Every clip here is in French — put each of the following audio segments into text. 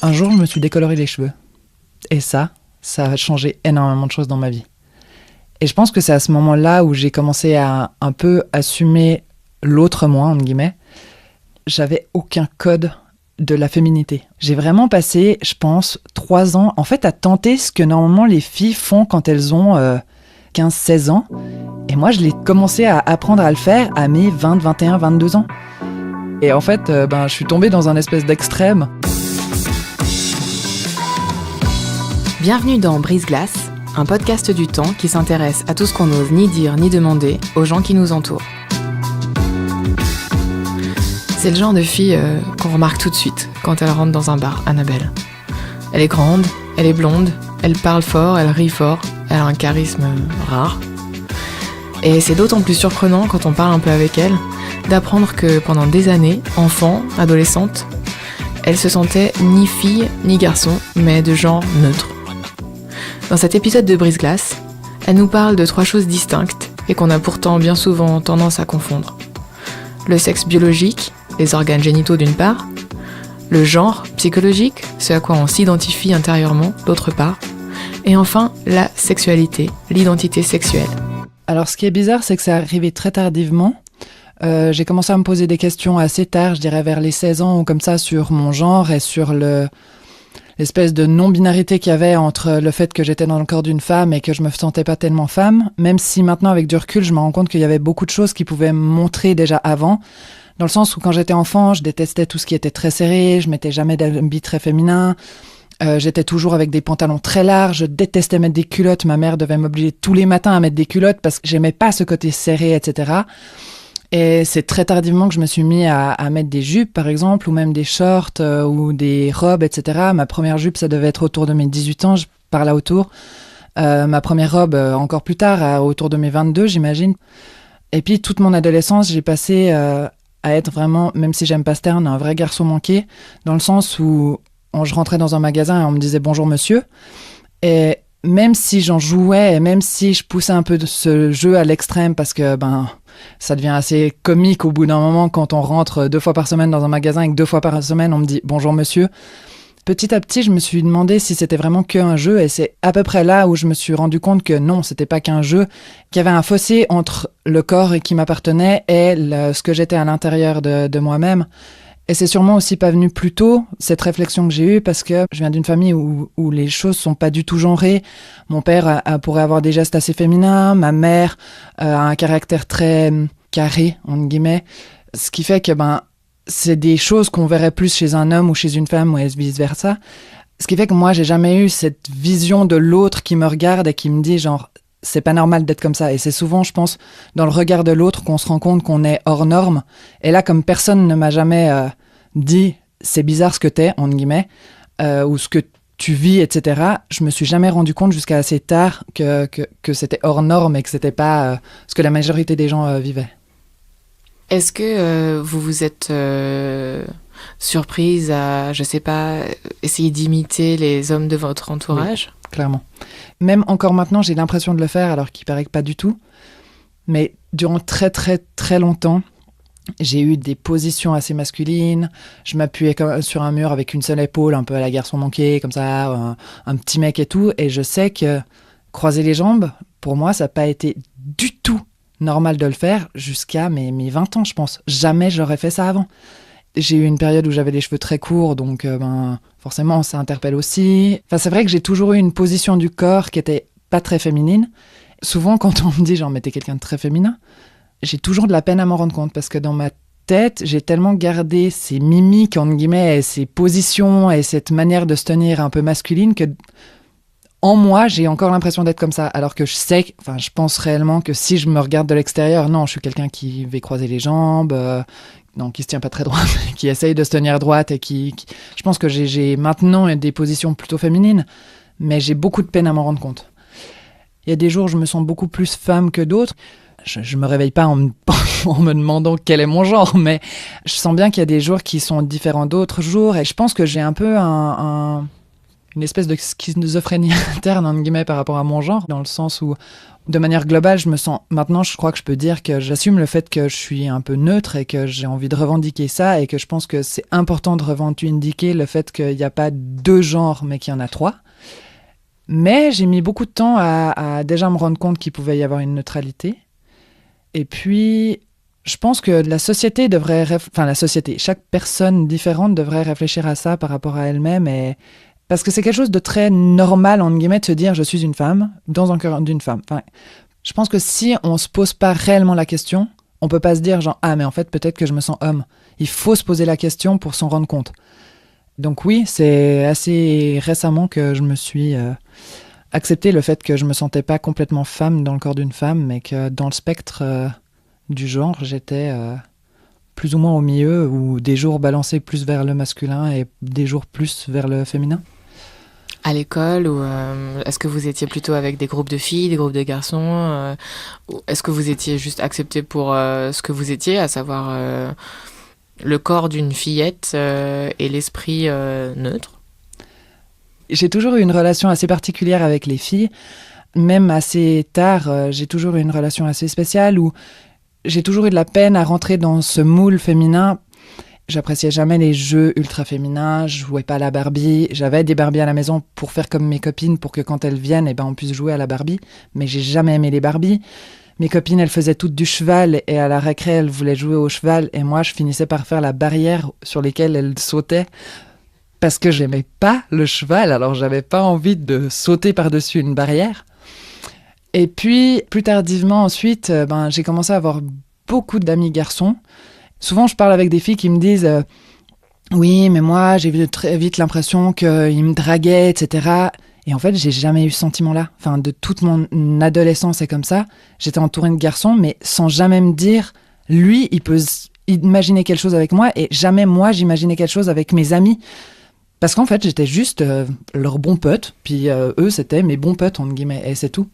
Un jour, je me suis décoloré les cheveux. Et ça a changé énormément de choses dans ma vie. Et je pense que c'est à ce moment-là où j'ai commencé à un peu assumer l'autre moi, entre guillemets. J'avais aucun code de la féminité. J'ai vraiment passé, je pense, 3 ans, en fait, à tenter ce que normalement les filles font quand elles ont 15-16 ans. Et moi, je l'ai commencé à apprendre à le faire à mes 20, 21, 22 ans. Et en fait, je suis tombée dans un espèce d'extrême. Bienvenue dans Brise-Glace, un podcast du temps qui s'intéresse à tout ce qu'on n'ose ni dire ni demander aux gens qui nous entourent. C'est le genre de fille qu'on remarque tout de suite quand elle rentre dans un bar, Annabelle. Elle est grande, elle est blonde, elle parle fort, elle rit fort, elle a un charisme rare. Et c'est d'autant plus surprenant quand on parle un peu avec elle, d'apprendre que pendant des années, enfant, adolescente, elle se sentait ni fille ni garçon, mais de genre neutre. Dans cet épisode de Brise-Glace, elle nous parle de 3 choses distinctes et qu'on a pourtant bien souvent tendance à confondre. Le sexe biologique, les organes génitaux d'une part, le genre psychologique, ce à quoi on s'identifie intérieurement d'autre part, et enfin la sexualité, l'identité sexuelle. Alors ce qui est bizarre, c'est que c'est arrivé très tardivement. J'ai commencé à me poser des questions assez tard, je dirais vers les 16 ans ou comme ça, sur mon genre et sur l'espèce de non-binarité qu'il y avait entre le fait que j'étais dans le corps d'une femme et que je me sentais pas tellement femme, même si maintenant avec du recul je me rends compte qu'il y avait beaucoup de choses qui pouvaient me montrer déjà avant, dans le sens où quand j'étais enfant je détestais tout ce qui était très serré, je mettais jamais d'habits très féminins, j'étais toujours avec des pantalons très larges, je détestais mettre des culottes, ma mère devait m'obliger tous les matins à mettre des culottes parce que j'aimais pas ce côté serré, etc. Et c'est très tardivement que je me suis mis à mettre des jupes, par exemple, ou même des shorts ou des robes, etc. Ma première jupe, ça devait être autour de mes 18 ans, par là autour. Ma première robe, encore plus tard, autour de mes 22, j'imagine. Et puis, toute mon adolescence, j'ai passé à être vraiment, même si j'aime pas ce terme, un vrai garçon manqué, dans le sens où je rentrais dans un magasin et on me disait « bonjour monsieur ». Et même si j'en jouais et même si je poussais un peu de ce jeu à l'extrême parce que ça devient assez comique au bout d'un moment quand on rentre 2 fois par semaine dans un magasin et que 2 fois par semaine on me dit « bonjour monsieur ». Petit à petit, je me suis demandé si c'était vraiment qu'un jeu et c'est à peu près là où je me suis rendu compte que non, c'était pas qu'un jeu, qu'il y avait un fossé entre le corps qui m'appartenait et ce que j'étais à l'intérieur de moi-même. Et c'est sûrement aussi pas venu plus tôt, cette réflexion que j'ai eue, parce que je viens d'une famille où les choses sont pas du tout genrées. Mon père pourrait avoir des gestes assez féminins, ma mère a un caractère très carré, entre guillemets, ce qui fait que c'est des choses qu'on verrait plus chez un homme ou chez une femme, ou vice-versa. Ce qui fait que moi, j'ai jamais eu cette vision de l'autre qui me regarde et qui me dit genre, c'est pas normal d'être comme ça. Et c'est souvent, je pense, dans le regard de l'autre qu'on se rend compte qu'on est hors norme. Et là, comme personne ne m'a jamais dit c'est bizarre ce que t'es, entre guillemets, ou ce que tu vis, etc., je me suis jamais rendu compte jusqu'à assez tard que c'était hors norme et que c'était pas ce que la majorité des gens vivaient. Est-ce que vous vous êtes surprise à, je sais pas, essayer d'imiter les hommes de votre entourage ? Oui, clairement. Même encore maintenant, j'ai l'impression de le faire, alors qu'il paraît que pas du tout. Mais durant très très très longtemps, j'ai eu des positions assez masculines. Je m'appuyais sur un mur avec une seule épaule, un peu à la garçon manqué, comme ça, un petit mec et tout. Et je sais que croiser les jambes, pour moi, ça n'a pas été du tout normal de le faire jusqu'à mes 20 ans, je pense. Jamais j'aurais fait ça avant. J'ai eu une période où j'avais les cheveux très courts, donc forcément ça interpelle aussi. Enfin, c'est vrai que j'ai toujours eu une position du corps qui était pas très féminine. Souvent quand on me dit genre mais t'es quelqu'un de très féminin, j'ai toujours de la peine à m'en rendre compte parce que dans ma tête, j'ai tellement gardé ces mimiques entre guillemets, et ces positions et cette manière de se tenir un peu masculine que en moi, j'ai encore l'impression d'être comme ça, alors que je pense réellement que si je me regarde de l'extérieur, non, je suis quelqu'un qui va croiser les jambes, qui se tient pas très droit, mais qui essaye de se tenir droite et je pense que j'ai maintenant des positions plutôt féminines, mais j'ai beaucoup de peine à m'en rendre compte. Il y a des jours où je me sens beaucoup plus femme que d'autres. Je me réveille pas en me demandant quel est mon genre, mais je sens bien qu'il y a des jours qui sont différents d'autres jours, et je pense que j'ai un peu une espèce de schizophrénie interne, entre guillemets, par rapport à mon genre, dans le sens où de manière globale, maintenant, je crois que je peux dire que j'assume le fait que je suis un peu neutre et que j'ai envie de revendiquer ça et que je pense que c'est important de revendiquer le fait qu'il n'y a pas 2 genres, mais qu'il y en a 3. Mais j'ai mis beaucoup de temps à déjà me rendre compte qu'il pouvait y avoir une neutralité. Et puis, je pense que la société devrait... chaque personne différente devrait réfléchir à ça par rapport à elle-même. Parce que c'est quelque chose de très normal, entre guillemets, de se dire « je suis une femme dans un corps d'une femme ». Enfin, je pense que si on ne se pose pas réellement la question, on ne peut pas se dire genre « ah, mais en fait, peut-être que je me sens homme ». Il faut se poser la question pour s'en rendre compte. Donc oui, c'est assez récemment que je me suis accepté le fait que je ne me sentais pas complètement femme dans le corps d'une femme, mais que dans le spectre du genre, j'étais plus ou moins au milieu, ou des jours balancés plus vers le masculin et des jours plus vers le féminin. À l'école, ou est-ce que vous étiez plutôt avec des groupes de filles, des groupes de garçons ou est-ce que vous étiez juste accepté pour ce que vous étiez, à savoir le corps d'une fillette et l'esprit neutre ? J'ai toujours eu une relation assez particulière avec les filles. Même assez tard, j'ai toujours eu une relation assez spéciale où j'ai toujours eu de la peine à rentrer dans ce moule féminin. J'appréciais jamais les jeux ultra féminins, je jouais pas à la Barbie. J'avais des Barbies à la maison pour faire comme mes copines, pour que quand elles viennent, on puisse jouer à la Barbie. Mais j'ai jamais aimé les Barbies. Mes copines, elles faisaient toutes du cheval et à la récré, elles voulaient jouer au cheval. Et moi, je finissais par faire la barrière sur laquelle elles sautaient parce que j'aimais pas le cheval. Alors, j'avais pas envie de sauter par-dessus une barrière. Et puis, plus tardivement ensuite, j'ai commencé à avoir beaucoup d'amis garçons. Souvent, je parle avec des filles qui me disent oui, mais moi, j'ai eu très vite l'impression qu'ils me draguaient, etc. Et en fait, j'ai jamais eu ce sentiment-là. Enfin, de toute mon adolescence et comme ça, j'étais entourée de garçons, mais sans jamais me dire, lui, il peut imaginer quelque chose avec moi, et jamais moi, j'imaginais quelque chose avec mes amis. Parce qu'en fait, j'étais juste leur bon pote, puis eux, c'était mes bons potes, entre guillemets, et c'est tout.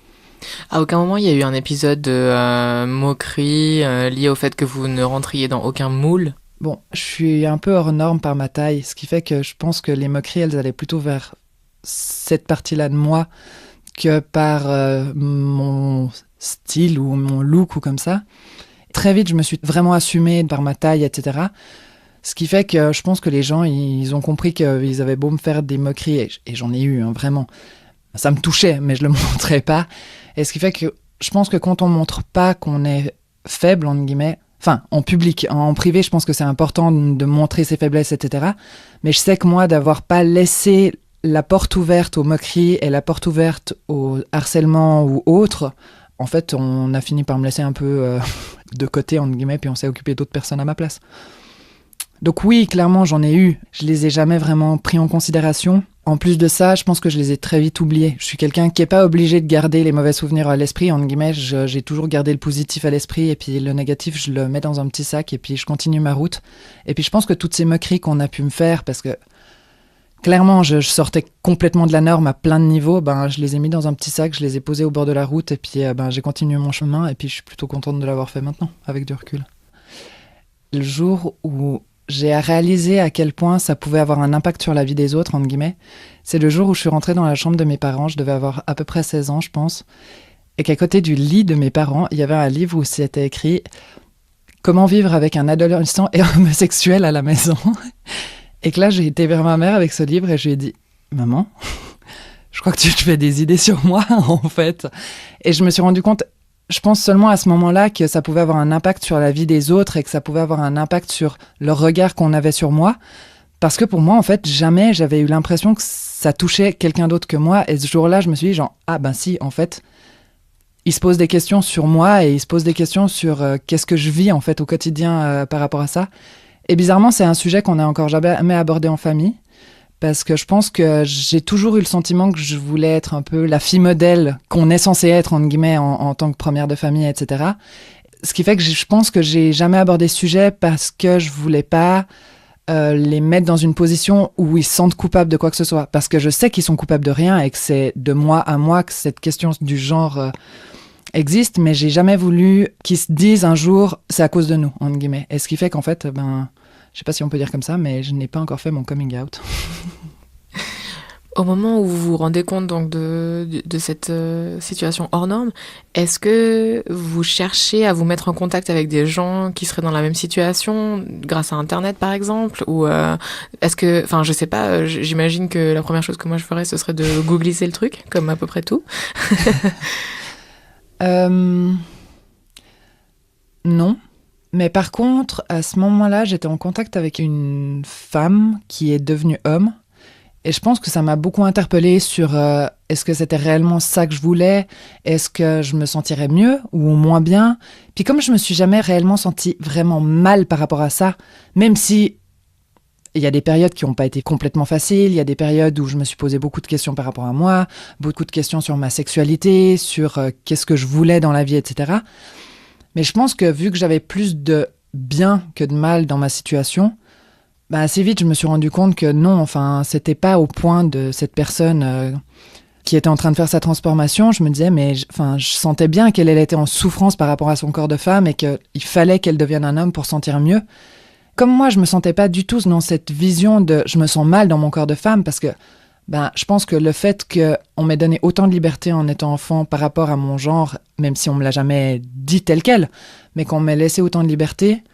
À aucun moment, il y a eu un épisode de moquerie lié au fait que vous ne rentriez dans aucun moule ? Bon, je suis un peu hors norme par ma taille, ce qui fait que je pense que les moqueries, elles allaient plutôt vers cette partie-là de moi que par mon style ou mon look ou comme ça. Très vite, je me suis vraiment assumée par ma taille, etc. Ce qui fait que je pense que les gens, ils ont compris qu'ils avaient beau me faire des moqueries, et j'en ai eu, vraiment. Ça me touchait, mais je le montrais pas. Et ce qui fait que je pense que quand on montre pas qu'on est faible, entre guillemets, enfin, en public, en privé, je pense que c'est important de montrer ses faiblesses, etc. Mais je sais que moi, d'avoir pas laissé la porte ouverte aux moqueries et la porte ouverte au harcèlement ou autre, en fait, on a fini par me laisser un peu de côté, entre guillemets, puis on s'est occupé d'autres personnes à ma place. Donc oui, clairement, j'en ai eu. Je les ai jamais vraiment pris en considération. En plus de ça, je pense que je les ai très vite oubliés. Je suis quelqu'un qui n'est pas obligé de garder les mauvais souvenirs à l'esprit. Entre guillemets, j'ai toujours gardé le positif à l'esprit, et puis le négatif, je le mets dans un petit sac, et puis je continue ma route. Et puis je pense que toutes ces moqueries qu'on a pu me faire, parce que clairement, je sortais complètement de la norme à plein de niveaux, je les ai mis dans un petit sac, je les ai posés au bord de la route, et puis j'ai continué mon chemin, et puis je suis plutôt contente de l'avoir fait maintenant, avec du recul. Le jour où j'ai réalisé à quel point ça pouvait avoir un impact sur la vie des autres, entre guillemets, c'est le jour où je suis rentrée dans la chambre de mes parents. Je devais avoir à peu près 16 ans, je pense. Et qu'à côté du lit de mes parents, il y avait un livre où c'était écrit « Comment vivre avec un adolescent et homosexuel à la maison ?» Et que là, j'ai été vers ma mère avec ce livre et je lui ai dit « Maman, je crois que tu te fais des idées sur moi, en fait. » Et je me suis rendu compte, je pense seulement à ce moment-là, que ça pouvait avoir un impact sur la vie des autres et que ça pouvait avoir un impact sur le regard qu'on avait sur moi. Parce que pour moi, en fait, jamais j'avais eu l'impression que ça touchait quelqu'un d'autre que moi. Et ce jour-là, je me suis dit si, en fait, il se pose des questions sur moi et il se pose des questions sur qu'est-ce que je vis, en fait, au quotidien par rapport à ça. Et bizarrement, c'est un sujet qu'on n'a encore jamais abordé en famille. Parce que je pense que j'ai toujours eu le sentiment que je voulais être un peu la fille modèle qu'on est censé être, entre guillemets, en tant que première de famille, etc. Ce qui fait que je pense que j'ai jamais abordé ce sujet parce que je voulais pas les mettre dans une position où ils se sentent coupables de quoi que ce soit. Parce que je sais qu'ils sont coupables de rien et que c'est de moi à moi que cette question du genre existe, mais j'ai jamais voulu qu'ils se disent un jour c'est à cause de nous, entre guillemets. Et ce qui fait qu'en fait, je sais pas si on peut dire comme ça, mais je n'ai pas encore fait mon coming out. Au moment où vous vous rendez compte donc de cette situation hors norme, est-ce que vous cherchez à vous mettre en contact avec des gens qui seraient dans la même situation, grâce à Internet par exemple, ou est-ce que, enfin je sais pas, j'imagine que la première chose que moi je ferais ce serait de googliser le truc, comme à peu près tout. Non. Mais par contre, à ce moment-là, j'étais en contact avec une femme qui est devenue homme. Et je pense que ça m'a beaucoup interpellée sur est-ce que c'était réellement ça que je voulais? Est-ce que je me sentirais mieux ou moins bien? Puis comme je me suis jamais réellement sentie vraiment mal par rapport à ça, même si il y a des périodes qui n'ont pas été complètement faciles, il y a des périodes où je me suis posé beaucoup de questions par rapport à moi, beaucoup de questions sur ma sexualité, sur qu'est-ce que je voulais dans la vie, etc. Mais je pense que vu que j'avais plus de bien que de mal dans ma situation, bah assez vite, je me suis rendu compte que non, enfin, c'était pas au point de cette personne qui était en train de faire sa transformation. Je me disais, mais enfin, je sentais bien qu'elle était en souffrance par rapport à son corps de femme et qu'il fallait qu'elle devienne un homme pour se sentir mieux. Comme moi, je me sentais pas du tout dans cette vision de je me sens mal dans mon corps de femme parce que ben, je pense que le fait qu'on m'ait donné autant de liberté en étant enfant par rapport à mon genre, même si on me l'a jamais dit tel quel, mais qu'on m'ait laissé autant de liberté,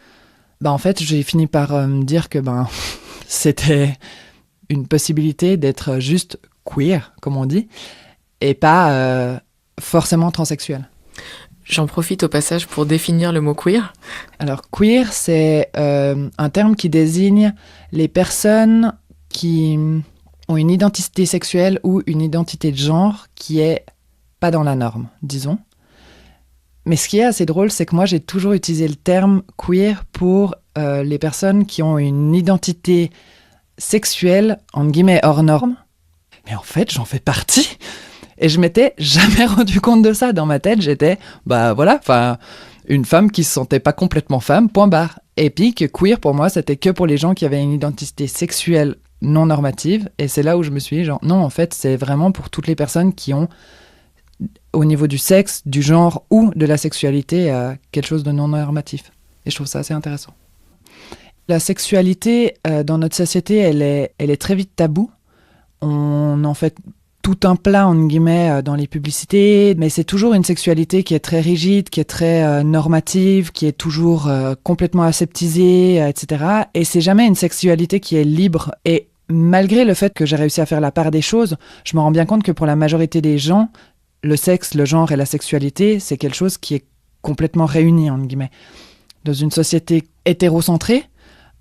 ben, en fait, j'ai fini par me dire que ben, c'était une possibilité d'être juste queer, comme on dit, et pas forcément transsexuel. J'en profite au passage pour définir le mot queer. Alors, queer, c'est un terme qui désigne les personnes qui ont une identité sexuelle ou une identité de genre qui est pas dans la norme, disons. Mais ce qui est assez drôle, c'est que moi, j'ai toujours utilisé le terme queer pour les personnes qui ont une identité sexuelle, entre guillemets, hors norme. Mais en fait, j'en fais partie. Et je m'étais jamais rendu compte de ça. Dans ma tête, j'étais, bah voilà, enfin, une femme qui se sentait pas complètement femme, point barre. Et puis que queer, pour moi, c'était que pour les gens qui avaient une identité sexuelle non normative. Et c'est là où je me suis dit, genre, non, en fait, c'est vraiment pour toutes les personnes qui ont, au niveau du sexe, du genre ou de la sexualité, quelque chose de non normatif. Et je trouve ça assez intéressant. La sexualité, dans notre société, elle est très vite taboue. On en fait tout un plat, entre guillemets, dans les publicités, mais c'est toujours une sexualité qui est très rigide, qui est très normative, qui est toujours complètement aseptisée, etc. Et c'est jamais une sexualité qui est libre. Et malgré le fait que j'ai réussi à faire la part des choses, je me rends bien compte que pour la majorité des gens, le sexe, le genre et la sexualité, c'est quelque chose qui est complètement réuni, entre guillemets. Dans une société hétérocentrée,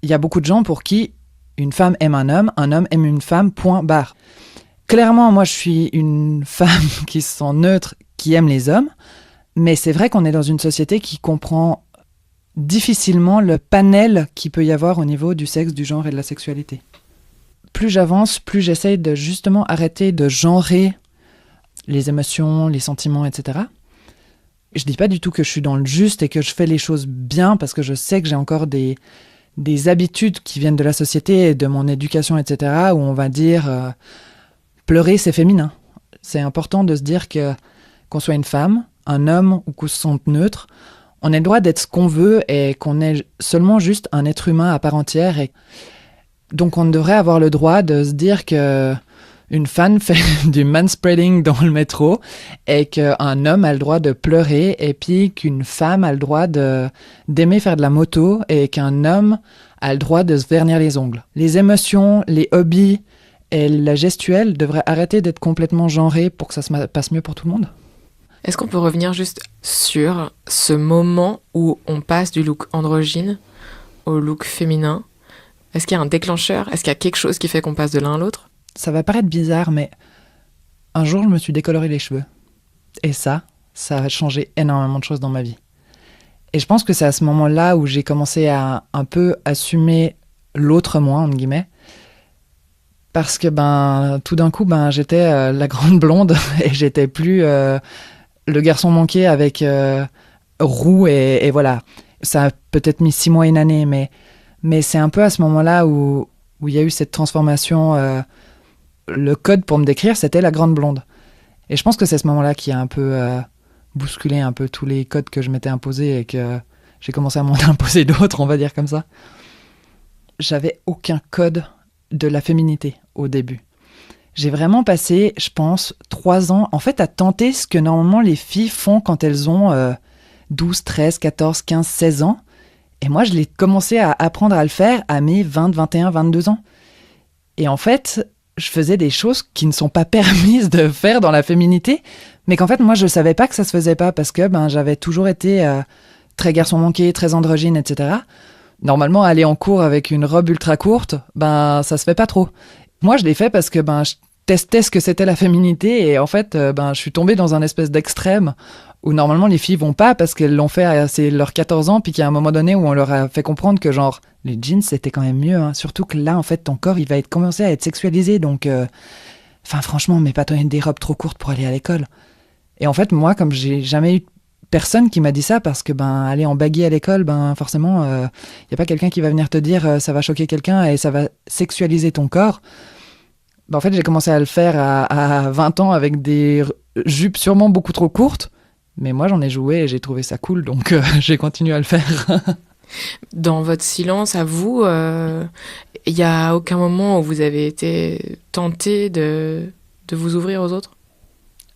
il y a beaucoup de gens pour qui une femme aime un homme aime une femme, point barre. Clairement, moi, je suis une femme qui se sent neutre, qui aime les hommes, mais c'est vrai qu'on est dans une société qui comprend difficilement le panel qu'il peut y avoir au niveau du sexe, du genre et de la sexualité. Plus j'avance, plus j'essaye de justement arrêter de genrer les émotions, les sentiments, etc. Je dis pas du tout que je suis dans le juste et que je fais les choses bien, parce que je sais que j'ai encore des habitudes qui viennent de la société et de mon éducation, etc., où on va dire pleurer, c'est féminin. C'est important de se dire que qu'on soit une femme, un homme ou qu'on se sente neutre, on a le droit d'être ce qu'on veut et qu'on est seulement juste un être humain à part entière. Et donc on devrait avoir le droit de se dire que une femme fait du manspreading dans le métro et qu'un homme a le droit de pleurer et puis qu'une femme a le droit d'aimer faire de la moto et qu'un homme a le droit de se vernir les ongles. Les émotions, les hobbies et la gestuelle devraient arrêter d'être complètement genrées pour que ça se passe mieux pour tout le monde. Est-ce qu'on peut revenir juste sur ce moment où on passe du look androgyne au look féminin? Est-ce qu'il y a un déclencheur? Est-ce qu'il y a quelque chose qui fait qu'on passe de l'un à l'autre? Ça va paraître bizarre, mais un jour, je me suis décoloré les cheveux. Et ça a changé énormément de choses dans ma vie. Et je pense que c'est à ce moment-là où j'ai commencé à un peu assumer l'autre moi, entre guillemets. Parce que tout d'un coup, j'étais la grande blonde et j'étais plus le garçon manqué avec roux et voilà. Ça a peut-être mis 6 mois, une année, mais c'est un peu à ce moment-là où il y a eu cette transformation. Le code pour me décrire, c'était la grande blonde. Et je pense que c'est ce moment-là qui a un peu bousculé un peu tous les codes que je m'étais imposés et que j'ai commencé à m'en imposer d'autres, on va dire comme ça. J'avais aucun code de la féminité au début. J'ai vraiment passé, je pense, 3 ans, en fait, à tenter ce que normalement les filles font quand elles ont 12, 13, 14, 15, 16 ans. Et moi, je l'ai commencé à apprendre à le faire à mes 20, 21, 22 ans. Et en fait, je faisais des choses qui ne sont pas permises de faire dans la féminité, mais qu'en fait, moi, je ne savais pas que ça se faisait pas parce que j'avais toujours été très garçon manqué, très androgyne, etc. Normalement, aller en cours avec une robe ultra courte, ça se fait pas trop. Moi, je l'ai fait parce que je testais ce que c'était la féminité et en fait, je suis tombée dans un espèce d'extrême où normalement les filles vont pas parce qu'elles l'ont fait à leurs 14 ans, puis qu'il y a un moment donné où on leur a fait comprendre que genre les jeans c'était quand même mieux, hein. Surtout que là en fait ton corps il va commencer à être sexualisé, donc franchement mets pas toi des robes trop courtes pour aller à l'école. Et en fait moi comme j'ai jamais eu personne qui m'a dit ça parce que aller en baggy à l'école, forcément y a pas quelqu'un qui va venir te dire ça va choquer quelqu'un et ça va sexualiser ton corps. En fait j'ai commencé à le faire à 20 ans avec des jupes sûrement beaucoup trop courtes. Mais moi, j'en ai joué et j'ai trouvé ça cool, donc j'ai continué à le faire. Dans votre silence, à vous, il n'y a aucun moment où vous avez été tenté de vous ouvrir aux autres ?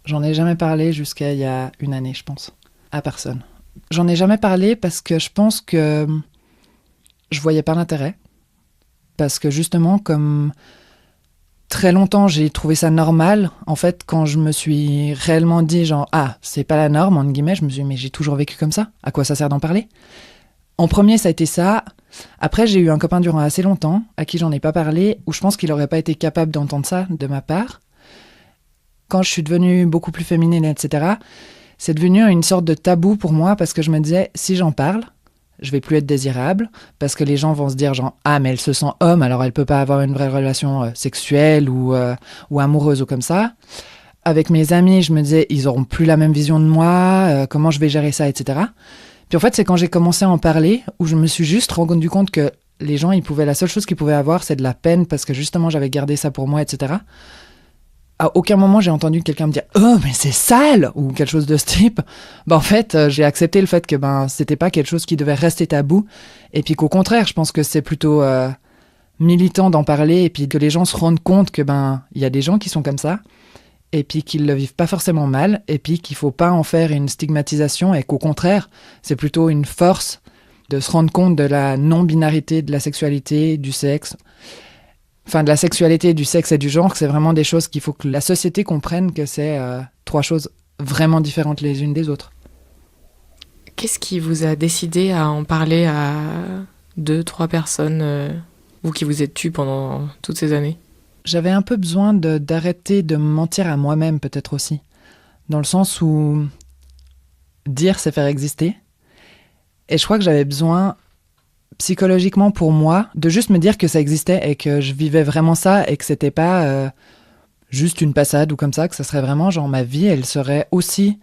J'en ai jamais parlé jusqu'à il y a une année, je pense, à personne. J'en ai jamais parlé parce que je pense que je voyais pas l'intérêt. Parce que justement, comme très longtemps, j'ai trouvé ça normal. En fait, quand je me suis réellement dit genre « Ah, c'est pas la norme », entre guillemets, je me suis dit « Mais j'ai toujours vécu comme ça. À quoi ça sert d'en parler ?» En premier, ça a été ça. Après, j'ai eu un copain durant assez longtemps, à qui j'en ai pas parlé, où je pense qu'il aurait pas été capable d'entendre ça de ma part. Quand je suis devenue beaucoup plus féminine, etc., c'est devenu une sorte de tabou pour moi, parce que je me disais « Si j'en parle, je vais plus être désirable, parce que les gens vont se dire genre ah mais elle se sent homme alors elle peut pas avoir une vraie relation sexuelle ou amoureuse ou comme ça. Avec mes amis je me disais ils auront plus la même vision de moi, comment je vais gérer ça, etc. Puis en fait c'est quand j'ai commencé à en parler où je me suis juste rendu compte que les gens la seule chose qu'ils pouvaient avoir c'est de la peine parce que justement j'avais gardé ça pour moi, etc. À aucun moment j'ai entendu quelqu'un me dire « Oh, mais c'est sale !» ou quelque chose de ce type. En fait, j'ai accepté le fait que c'était pas quelque chose qui devait rester tabou. Et puis qu'au contraire, je pense que c'est plutôt militant d'en parler et puis que les gens se rendent compte que il y a des gens qui sont comme ça et puis qu'ils le vivent pas forcément mal et puis qu'il faut pas en faire une stigmatisation et qu'au contraire, c'est plutôt une force de se rendre compte de la non-binarité de la sexualité, du sexe. Enfin, de la sexualité, du sexe et du genre, c'est vraiment des choses qu'il faut que la société comprenne que c'est 3 choses vraiment différentes les unes des autres. Qu'est-ce qui vous a décidé à en parler à 2, 3 personnes, vous qui vous êtes tues pendant toutes ces années ? J'avais un peu besoin d'arrêter de me mentir à moi-même, peut-être aussi. Dans le sens où dire, c'est faire exister. Et je crois que j'avais besoin psychologiquement pour moi, de juste me dire que ça existait et que je vivais vraiment ça et que c'était pas juste une passade ou comme ça, que ça serait vraiment genre ma vie, elle serait aussi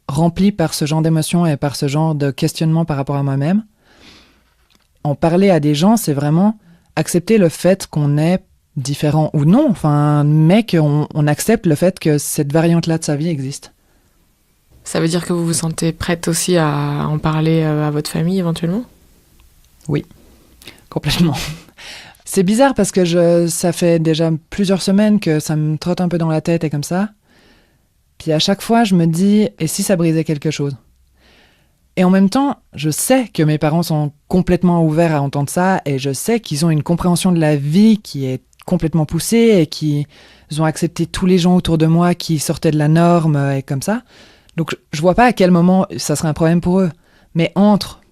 remplie par ce genre d'émotions et par ce genre de questionnement par rapport à moi-même. En parler à des gens, c'est vraiment accepter le fait qu'on est différent ou non, mais qu'on accepte le fait que cette variante-là de sa vie existe. Ça veut dire que vous vous sentez prête aussi à en parler à votre famille éventuellement ? Oui, complètement. C'est bizarre parce que ça fait déjà plusieurs semaines que ça me trotte un peu dans la tête et comme ça. Puis à chaque fois, je me dis, et si ça brisait quelque chose ? Et en même temps, je sais que mes parents sont complètement ouverts à entendre ça et je sais qu'ils ont une compréhension de la vie qui est complètement poussée et qu'ils ont accepté tous les gens autour de moi qui sortaient de la norme et comme ça. Donc je vois pas à quel moment ça serait un problème pour eux. Mais entre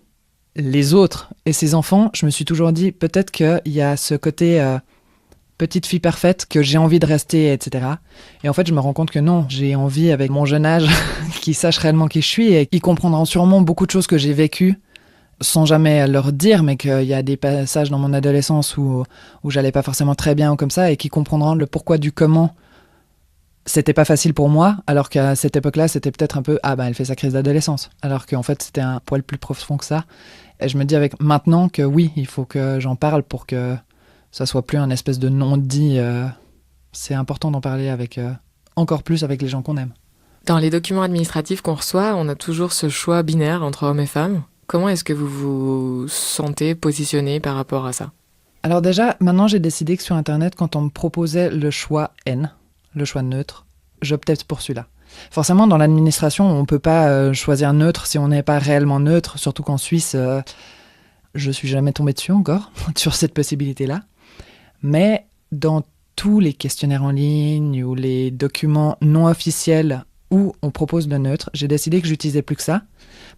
les autres et ses enfants, je me suis toujours dit peut-être qu'il y a ce côté petite fille parfaite que j'ai envie de rester, etc. Et en fait, je me rends compte que non, j'ai envie avec mon jeune âge qu'ils sachent réellement qui je suis et qu'ils comprendront sûrement beaucoup de choses que j'ai vécues sans jamais leur dire, mais qu'il y a des passages dans mon adolescence où j'allais pas forcément très bien ou comme ça et qu'ils comprendront le pourquoi du comment c'était pas facile pour moi, alors qu'à cette époque-là, c'était peut-être un peu « Ah, elle fait sa crise d'adolescence », alors qu'en fait, c'était un poil plus profond que ça. Et je me dis avec maintenant que oui, il faut que j'en parle pour que ça soit plus un espèce de non-dit. C'est important d'en parler avec encore plus avec les gens qu'on aime. Dans les documents administratifs qu'on reçoit, on a toujours ce choix binaire entre hommes et femmes. Comment est-ce que vous vous sentez positionné par rapport à ça ? Alors déjà, maintenant, j'ai décidé que sur Internet, quand on me proposait le choix N, le choix de neutre, j'optais pour celui-là. Forcément, dans l'administration, on ne peut pas choisir neutre si on n'est pas réellement neutre, surtout qu'en Suisse, je ne suis jamais tombée dessus encore, sur cette possibilité-là. Mais dans tous les questionnaires en ligne ou les documents non officiels où on propose le neutre, j'ai décidé que j'utilisais plus que ça.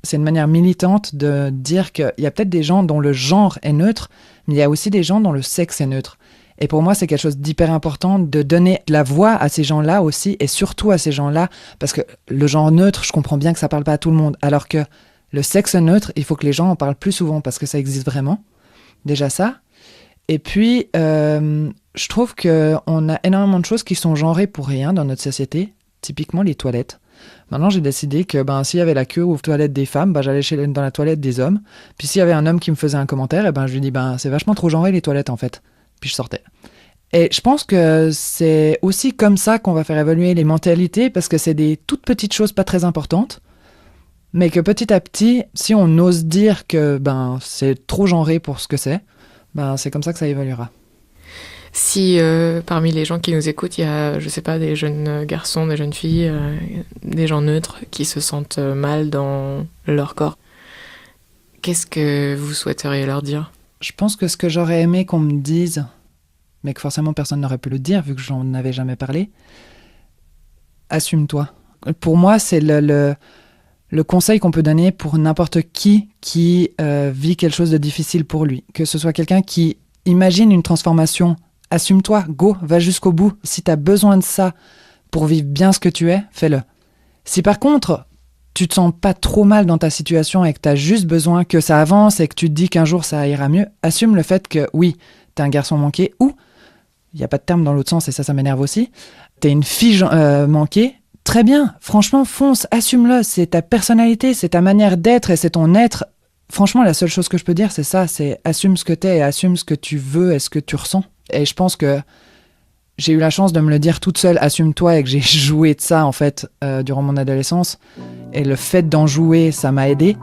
C'est une manière militante de dire qu'il y a peut-être des gens dont le genre est neutre, mais il y a aussi des gens dont le sexe est neutre. Et pour moi, c'est quelque chose d'hyper important de donner la voix à ces gens-là aussi, et surtout à ces gens-là, parce que le genre neutre, je comprends bien que ça parle pas à tout le monde, alors que le sexe neutre, il faut que les gens en parlent plus souvent, parce que ça existe vraiment. Déjà ça. Et puis, je trouve qu'on a énormément de choses qui sont genrées pour rien dans notre société, typiquement les toilettes. Maintenant, j'ai décidé que s'il y avait la queue aux toilettes des femmes, j'allais dans la toilette des hommes. Puis s'il y avait un homme qui me faisait un commentaire, je lui dis c'est vachement trop genré les toilettes en fait. Puis je sortais. Et je pense que c'est aussi comme ça qu'on va faire évoluer les mentalités, parce que c'est des toutes petites choses pas très importantes, mais que petit à petit, si on ose dire que c'est trop genré pour ce que c'est comme ça que ça évoluera. Si parmi les gens qui nous écoutent, il y a, je sais pas, des jeunes garçons, des jeunes filles, des gens neutres qui se sentent mal dans leur corps, qu'est-ce que vous souhaiteriez leur dire ? Je pense que ce que j'aurais aimé qu'on me dise, mais que forcément personne n'aurait pu le dire vu que j'en avais jamais parlé, assume-toi. Pour moi, c'est le conseil qu'on peut donner pour n'importe qui vit quelque chose de difficile pour lui. Que ce soit quelqu'un qui imagine une transformation, assume-toi, go, va jusqu'au bout. Si tu as besoin de ça pour vivre bien ce que tu es, fais-le. Si par contre, tu te sens pas trop mal dans ta situation et que tu as juste besoin que ça avance et que tu te dis qu'un jour ça ira mieux, assume le fait que oui, t'es un garçon manqué, ou, il n'y a pas de terme dans l'autre sens et ça m'énerve aussi, t'es une fille manquée, très bien, franchement fonce, assume-le, c'est ta personnalité, c'est ta manière d'être et c'est ton être. Franchement, la seule chose que je peux dire, c'est ça, c'est assume ce que t'es et assume ce que tu veux et ce que tu ressens. Et je pense que j'ai eu la chance de me le dire toute seule, assume-toi, et que j'ai joué de ça en fait durant mon adolescence. Et le fait d'en jouer, ça m'a aidé.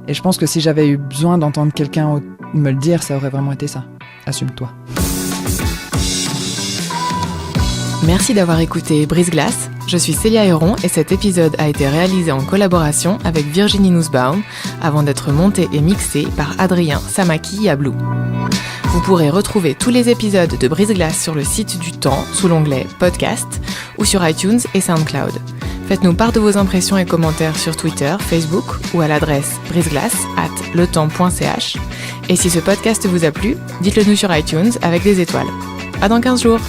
Et je pense que si j'avais eu besoin d'entendre quelqu'un me le dire, ça aurait vraiment été ça. Assume-toi. Merci d'avoir écouté Brise-Glace. Je suis Célia Héron et cet épisode a été réalisé en collaboration avec Virginie Nussbaum avant d'être monté et mixé par Adrien Samaki-Yablou. Vous pourrez retrouver tous les épisodes de Brise-Glace sur le site du Temps sous l'onglet Podcast ou sur iTunes et SoundCloud. Faites-nous part de vos impressions et commentaires sur Twitter, Facebook ou à l'adresse briseglace@letemps.ch. Et si ce podcast vous a plu, dites-le nous sur iTunes avec des étoiles. À dans 15 jours!